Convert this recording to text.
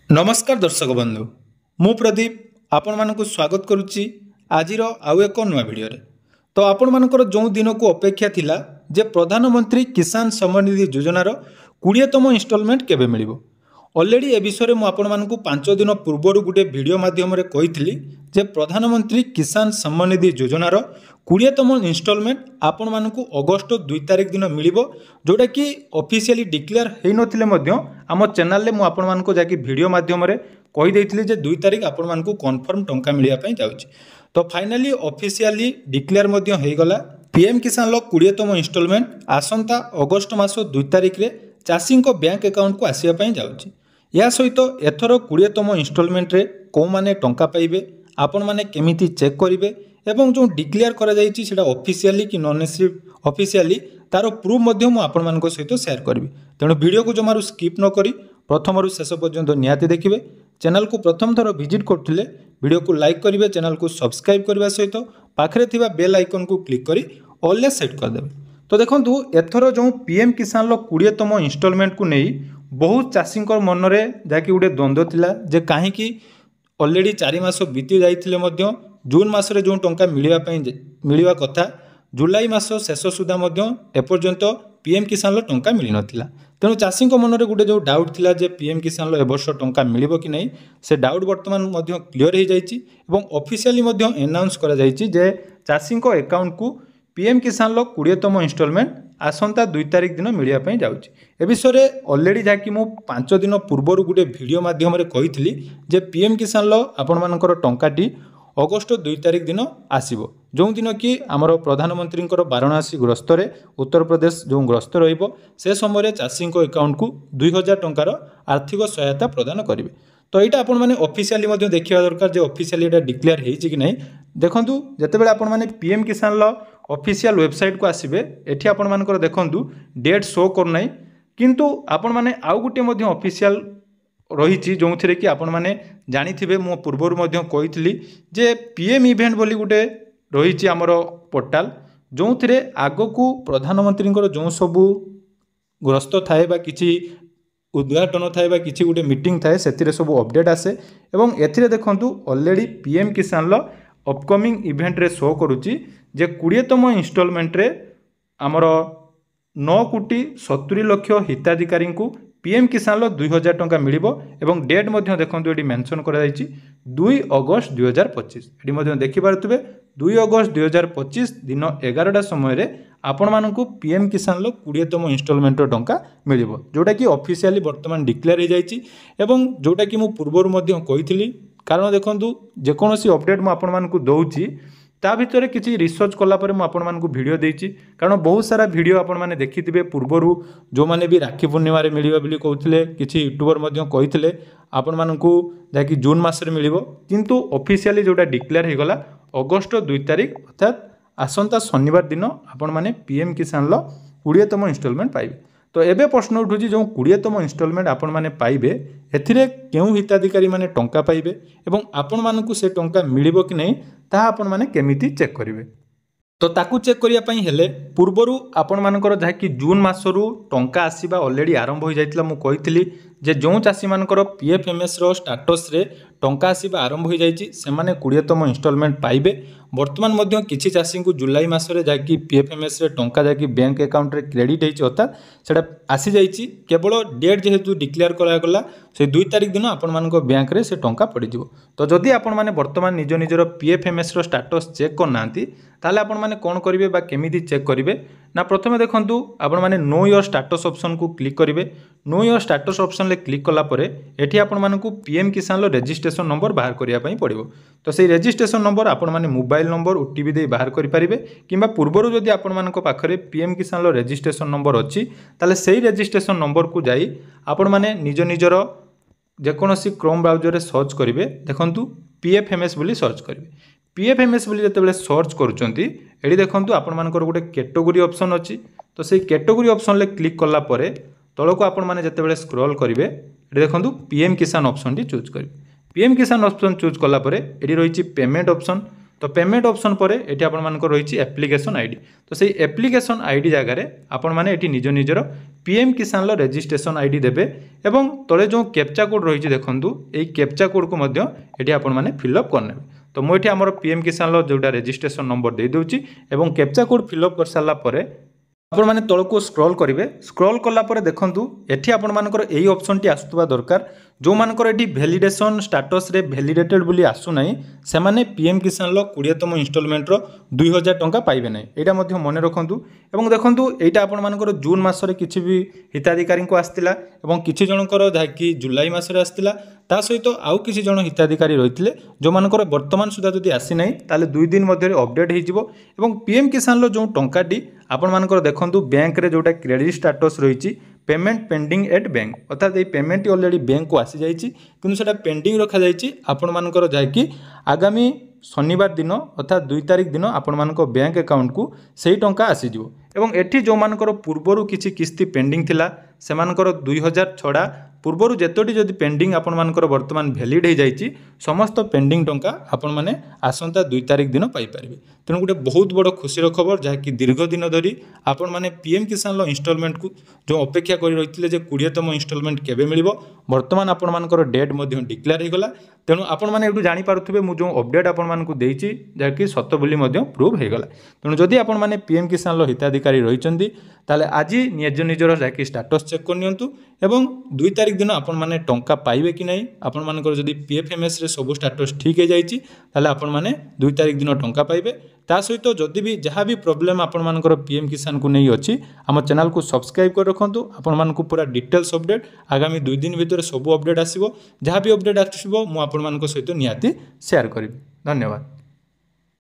नमस्कार दर्शक बंधु मु प्रदीप आपण मानक स्वागत करुच्ची आजिर आउ एक नुआ भिडियो तो आपण मानकर जो दिन को अपेक्षा थिला जे प्रधानमंत्री किसान सम्मान निधि योजनार 20तम इन्स्टॉलमेंट केबे मिलिबो। ऑलरेडी ए विषय में आपण मानक 5 दिन पूर्व गोटे वीडियो माध्यम कही जे प्रधानमंत्री किसान सम्मान निधि योजनार 20तम इन्स्टॉलमेंट आपण मानक अगस्ट 2 तारिख दिन मिलिबो, जोटा कि ऑफिशियली डिक्लेयर हो नथिले मध्य आम चैनल रे मु आपण मानक जाकी वीडियो माध्यम कही देइथिले जे 2 तारिख आपण मानक कन्फर्म टंका मिलिया पई जाउची। तो फाइनली ऑफिशियली डिक्लेयर मध्य हो गला पीएम किसान लो 20तम इन्स्टॉलमेंट आसंता अगस्ट मास 2 तारिख रे चाषी बैंक अकाउंट को आसिया पई जाउची। या सहित एथर 20तम इन्स्टॉलमेंट रे को माने टंका पाइबे आपण माने केमिति चेक करिवे एवं जो डिक्लेयर करा जाइछि सेटा ऑफिशियली कि नॉन ऑफिशियली तार प्रूफ मध्य मु आपण मानक सहित शेयर करबी। तेणु वीडियो को जमारू स्किप न करी प्रथम रु शेष पर्यंत निहाती देखिए। चैनल को प्रथम थर विजिट करथिले वीडियो को लाइक करिवे, चैनल को सब्सक्राइब करबा सहित पाखरे थिबा बेल आइकन को क्लिक करी ऑल ले सेट कर देबे। तो देखंतु एथर जो पीएम किसान लो 20तम इन्स्टॉलमेंट को नहीं बहुत चाषी मन में जहाँकि गोटे द्वंद्व थिला जे कहीं ऑलरेडी 4 मास बीती जाइथिले मध्य जून मासरे जो टंका मिलवा कथा जुलाई मास शेष सुधा एपर्यंत पीएम किसान लो टंका मिल नथिला। तेणु चाषी मन में गोटे जो डाउट थिला जे पीएम किसान लो ए वर्ष टंका मिलिबो कि नहीं से डाउट वर्तमान क्लियर हो जाइछि एवं ऑफिशियली अनाउंस करा जाइछि जे चाषी अकाउंट को पीएम किसान लो 20तम इन्स्टॉलमेंट आसंता 2 तारिख दिन मिलिया पई जाउछि। ए विषय ऑलरेडी जाकि मु 5 दिन पूर्व गोटे वीडियो माध्यम रे कहिथिली जे पीएम किसान लो आपण मानकर टंकाटी अगस्ट 2 तारिख दिन आसीबो, जो दिन कि आमर प्रधानमंत्री वाराणसी गस्त रे उत्तर प्रदेश जो गस्त रहिबो से समय चाषी अकाउंट को 2000 टंकार आर्थिक सहायता प्रदान करेंगे। तो यहाँ आपण मैंने ऑफिशियली देखा दरकार जे ऑफिशियली एटा डिक्लेयर होइछि कि नहीं। देखंतु जेतेबेले आपण माने पीएम किसान लो ऑफिशियल वेबसाइट को आसीबे एठी आपण मानकर देखंतु डेट शो कर नाही, किंतु आपण माने आउ गुटे मध्य ऑफिशियल रही जो थे कि आपण मैंने जानी मो पूर्वर कही जे पीएम इवेंट बोली गोटे रही आमर पोर्टाल जो थे आग को प्रधानमंत्री जो सबू ग्रस्त थाए बा किसी उद्घाटन थाए किसी गोटे मीटिंग थाए से सब अपडेट आसे एवं एथिरे देखंतु ऑलरेडी पीएम किसान लो अपकमिंग इवेंट रे शो करुच्ची जे 20तम इन्स्टॉलमेंट रे आमर 9,70,00,000 हिताधिकारी को पीएम किसान लो 2000 टंका मिलिबो एवं डेट मध्य देखंतु एडी मेंशन करा जायछि 2 अगस्त 2025। एडी मध्य देखि पारुतबे 2 अगस्त 2025 दिन 11टा समय रे आपण मानकु पीएम किसान लो 20तम इन्स्टॉलमेंट टंका मिलिबो, जोटा कि ऑफिशियली वर्तमान डिक्लेयर हो जायछि एवं जोटा कि मु पूर्वरु मध्य कहिथिली। कारण देखंतु जे कोनोसी अपडेट मु आपण मानकु दउछि ता भितर किसी रिसर्च कलापर मुझे भिडियो देछि। कारण बहुत सारा भिडियो आपण मैंने देखिथे पूर्वर जो मैंने भी राखी पूर्णिमा मिलिबो बोली कहते किसी यूट्यूबर कहते आपण मानकु जाकि जून मासरे मिलिबो, किंतु ऑफिशियली जोटा डिक्लेयर हो गला अगस्ट 2 तारिख अर्थात आसंता शनिवार दिन आपण माने पीएम किसान लो 20तम इन्स्टॉलमेंट पाइबे। तो एबे प्रश्न उठुची जो 20तम इन्स्टॉलमेंट आपण माने पाइबे एथिरे केउ हिताधिकारी माने टंका पाइबे एवं आपण मानकु से टंका मिलिबो कि नहीं ता आपण माने केमिति चेक करिवे। तो ताकू चेक करिया पई हेले पूर्वरु आपण मानकर जाकि जून मासरु टंका आसीबा ऑलरेडी आरंभ हो जाइतला। मु कहितली जे जो चाषी मानकर पीएफएमएस रो स्टाटस रे टंका आसीबा आरंभ हो जाइछि से माने 20तम इन्स्टॉलमेंट पाइबे। वर्तमान मध्य किछि चाषी को जुलाई मासरे जाकि पीएफएमएस रे टंका जाकि बैंक अकाउंट रे क्रेडिट हेछि अर्थात सेटा आसी जाइछि, केवल डेट जेहेतु डिक्लेयर करा गला से 2 तारिख दिन आपण मानकर बैंक रे से टंका पड़ी जिवो। तो जदि आपण माने वर्तमान निज निजर पीएफएमएस रो स्टाटस चेक करनांती ताले आपण माने कोन करिवे बा केमिति चेक करिवे ना प्रथमे देखंतु आपण माने नो योर स्टाटस ऑप्शन को क्लिक करिवे। नो योर स्टाटस ऑप्शन ले क्लिक कला परे एठी आपण मानकु पीएम किसान लो रजिस्ट्रेशन नंबर बाहर करिया पई पड़िबो। तो सेही रजिस्ट्रेशन नंबर आपण माने मोबाइल नंबर ओटीपी दे बाहर करि परिबे, किंबा पूर्वरु जदि आपण मानको पाखरे पीएम किसान लो रजिस्ट्रेशन नंबर अछि ताले सेही रजिस्ट्रेशन नंबर को जाई आपण माने निज निजर जेकोनोसी क्रोम ब्राउजर रे सर्च करिवे। देखंतु पीएफएमएस बोली सर्च करिवे। पीएफएमएस बोली जतेबेले सर्च करूचंती एडी देखंतु आपण मानकर गोटे कैटेगरी ऑप्शन अछि। तो सेही कैटेगरी ऑप्शन ले क्लिक कला परे तळको आपण माने जतेबेले स्क्रॉल करिवे एडी देखंतु पीएम किसान ऑप्शन टी चूज करिवे। पीएम किसान ऑप्शन चूज कला परे एडी रहिछि पेमेंट ऑप्शन। तो पेमेंट ऑप्शन पर ये आपण मान रही एप्लिकेशन आईडी तो से एप्लिकेशन आईडी जगह आपण मैंने ये निज निजर पीएम किसान रजिस्ट्रेशन आईडी देबे एवं तले जो कैप्चा कोड रही देखूँ यही कैप्चा कोड को ये आपण मैंने फिलअप करने तो मुझे आमर पीएम किसान जोटा रजिस्ट्रेशन नंबर दे दूची एवं कैप्चा कोड फिलअप कर सारा पर आपण मैंने तलक स्क्रॉल करेंगे स्क्रॉल कलापर देखूँ ये आपण मानकर यही ऑप्शन टी आसुवा दरकार जो मानकर ये भैलिडेसन स्टाटस रे भैलिडेटेड बोली आसुना से मैंने पीएम किसान 20तम इनस्टॉलमेंट 2000 टंका पाइबे ना यहाँ मन रखु और देखूँ यहाँ आपण मानकर जून मसरे किसी भी हिताधिकारी को आसला और किसी जनकर जहाँकि जुलाई मसरे आसला ता सहित आउ किसी जन हिताधिकारी रही जो मानकर वर्तमान सुधा जदि आसी ना ताले 2 दिन मध्य अपडेट हो पीएम किसान जो टंकाटी आपण मानकर देखूँ बैंक रे जोटा क्रेडिट स्टाटस रही पेमेंट पेंडिंग एट बैंक अर्थात ये पेमेंट ऑलरेडी बैंक को आसी जाइए कि पेंडिंग रखा जाइए आपण मानकर जहाँकि आगामी शनिवार दिन अर्थात 2 तारिख दिन आपण मानक बैंक अकाउंट को सही टंका आसीजिवो एवं एठी जो मानकर पूर्वरु किछि किस्ती पेंडिंग थिला से मानकर 2000 छड़ा पूर्वरु जेतोटी जदि पेंडिंग आपण मानकर वर्तमान वैलिड हो जाइए समस्त पेंडिंग टंका आपण माने आसंता 2 तारिख दिन पाई परिबे तेणु गोटे बहुत बड़ खुशी खबर जहाँकि दीर्घ दिन धरी आपण माने पीएम किसान इनस्टॉलमेंट को जो अपेक्षा कर रही जे 20तम इनस्टॉलमेंट केबे मिलिबो वर्तमान आपण मानकर डेट मध्ये डिक्लेयर हो गला तेणु आपण माने एटू जानि पारुथिबे मु जो अपडेट आपण मानकु देइछि जहाँकि सत बोली मध्ये प्रूव हो गला तेणु जदि आपण माने पीएम किसान हिताधिकारी रहिचंदी ताले आज निज निजर जहाँकि स्टाटस चेक करनियंतु एवं 2 तारिख दिन आपण माने टंका पाइबे कि नहीं आपण मानकर जदि पीएफएमएस रे सब स्टाटस ठीक हो जाइछि ताले आपण माने 2 तारिख दिन टंका पाइबे ता सहित जदि भी जहाँ भी प्रॉब्लम आपण मानकर पीएम किसान को नहीं अच्छी आम चैनल को सब्सक्राइब कर रखुँ आपण मानकु पूरा डिटेल्स अपडेट आगामी 2 दिन भितर सब अपडेट आसीबो जहाँ भी अपडेट आसीबो मु आपण मानक सहित निहाती शेयर करिबि धन्यवाद।